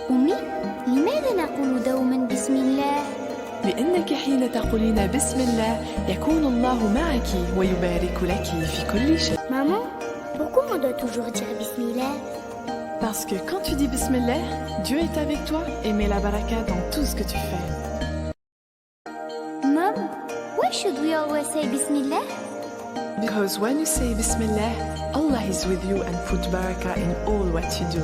أمي، لماذا نقول دوما بسم الله؟ لأنك حين تقولين بسم الله يكون الله معك ويبارك لك في كل شيء. Maman, pourquoi on doit toujours dire bismillah? Parce que quand tu dis Bismillah, Dieu est avec toi et met la baraka dans tout ce que tu fais. Mom, why should we always say bismillah? Because when you say Bismillah, Allah is with you and put baraka in all what you do.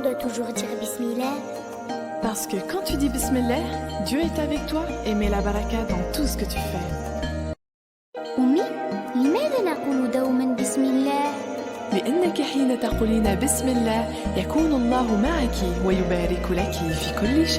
on doit toujours dire Bismillah? Parce que quand tu dis Bismillah, Dieu est avec toi et met la baraka dans tout ce que tu fais. أمي، لماذا نقول دوما بسم الله؟ لأنك حين تقولين بسم الله يكون الله معك ويبارك لك في كل شيء.